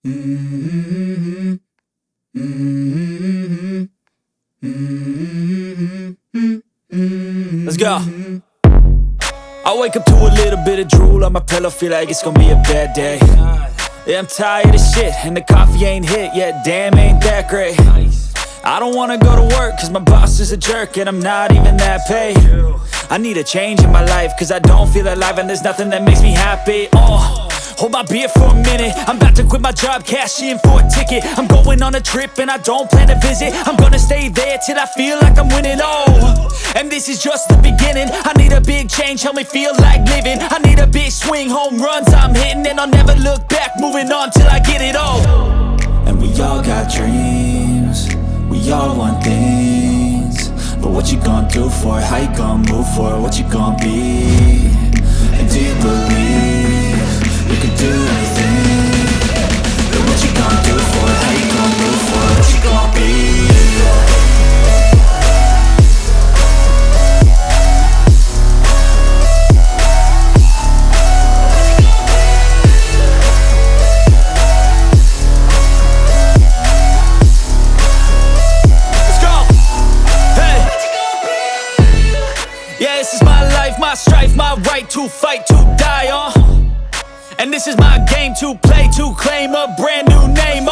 Mm-hmm. Mm-hmm. Mm-hmm. Let's go. I wake up to a little bit of drool on my pillow, feel like it's gonna be a bad day. Yeah, I'm tired of shit, and the coffee ain't hit yet, damn, ain't that great. I don't wanna go to work, cause my boss is a jerk, and I'm not even that paid. I need a change in my life, cause I don't feel alive, and there's nothing that makes me happy. Hold my beer for a minute, I'm about to quit my job, cash in for a ticket. I'm going on a trip and I don't plan to visit. I'm gonna stay there till I feel like I'm winning, and this is just the beginning. I need a big change, help me feel like living. I need a big swing, home runs I'm hitting, and I'll never look back, moving on till I get it all. And we all got dreams, we all want things, but what you gonna do for it? How you gonna move for it? What you gonna be? And do you believe you can do anything? But what you gonna do for it? How you gonna move for it? What you gonna be? My strife, my right to fight, to die on. And this is my game to play, to claim a brand new name,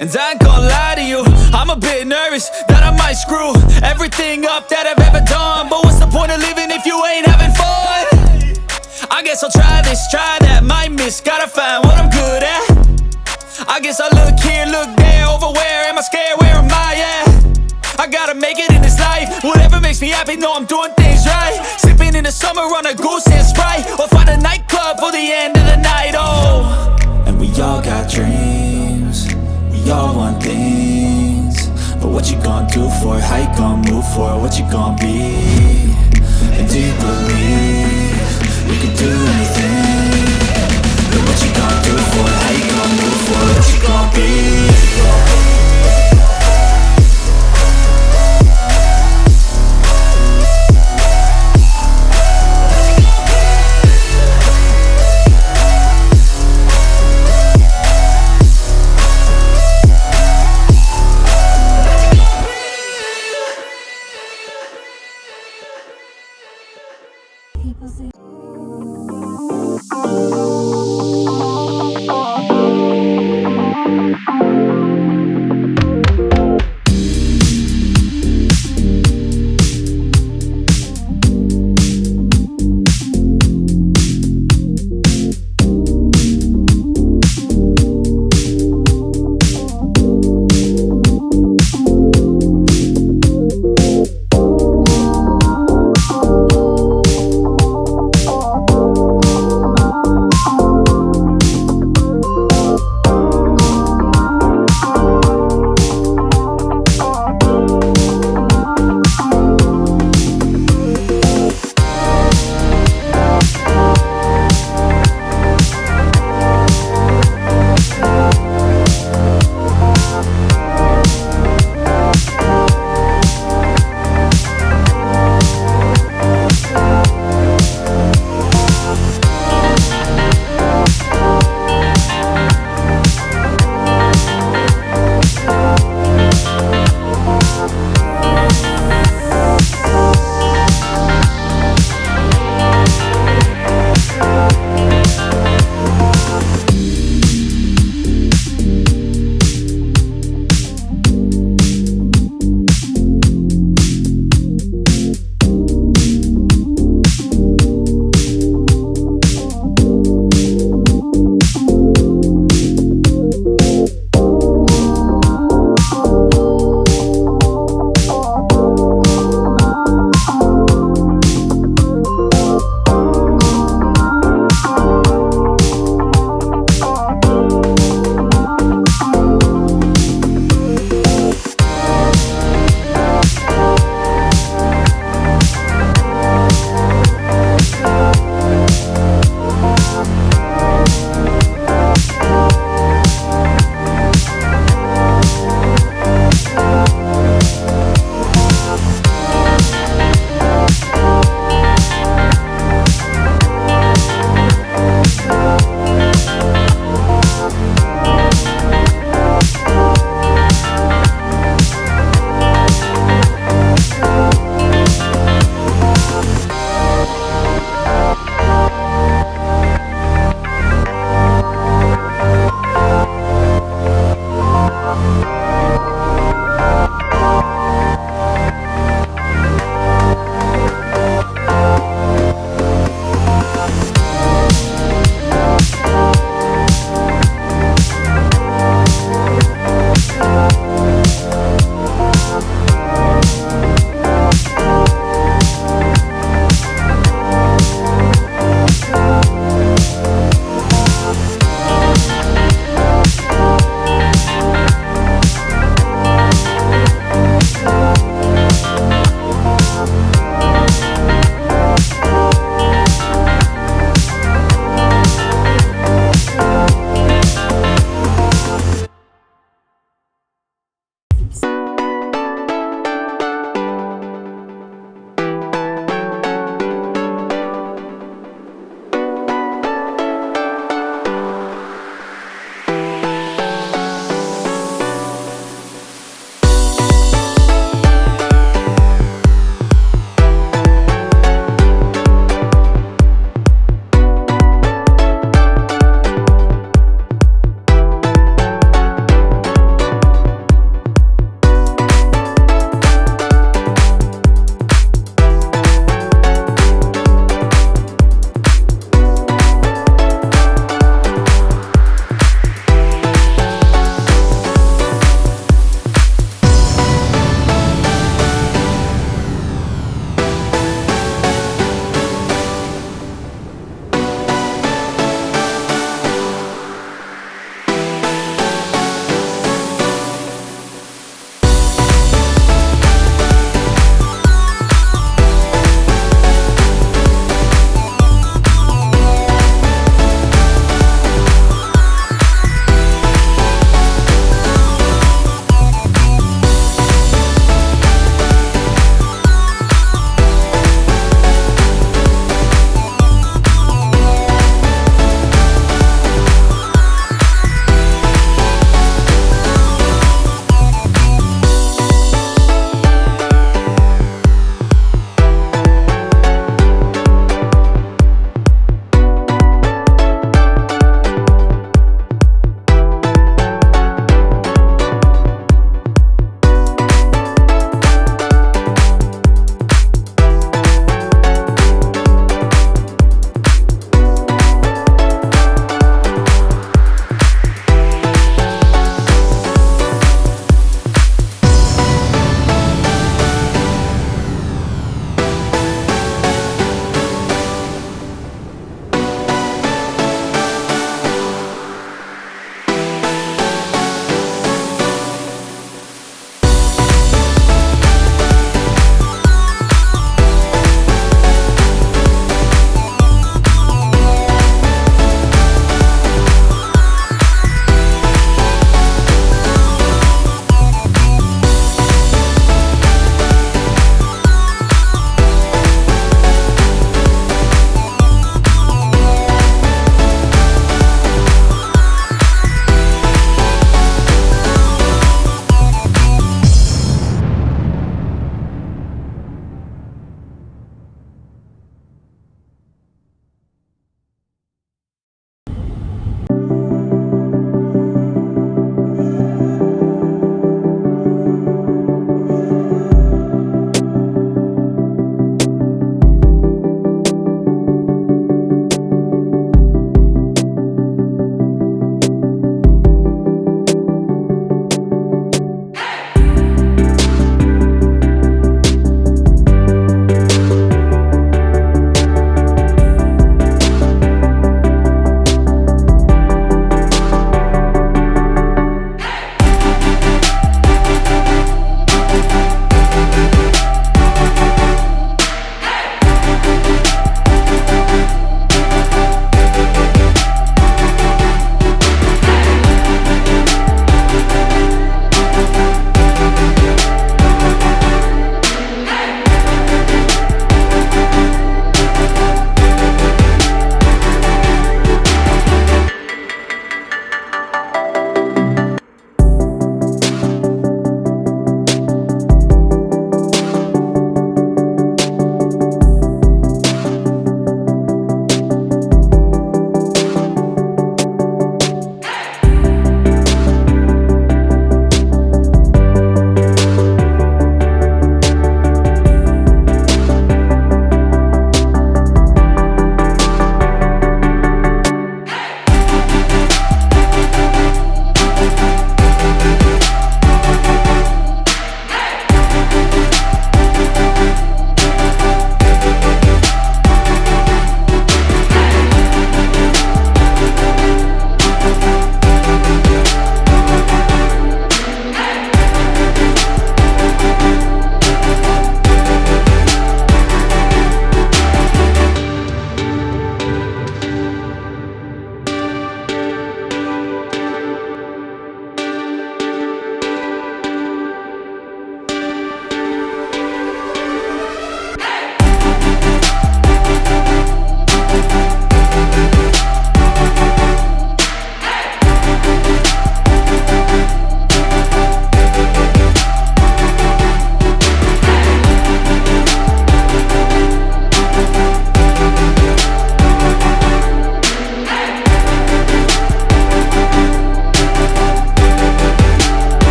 And I ain't gonna lie to you, I'm a bit nervous that I might screw everything up that I've ever done. But what's the point of living if you ain't having fun? I guess I'll try this, try that, might miss, gotta find what I'm good at. I guess I look here, look there, over where am I scared, where am I at? I gotta make it in this life, whatever makes me happy, know I'm doing things right. Sipping in the summer on a goose and Sprite, or find a nightclub for the end of the night, And we all got dreams, we all want things, but what you gonna do for it? How you gonna move for it? What you gonna be? And do you believe you can do anything? But what you gonna do?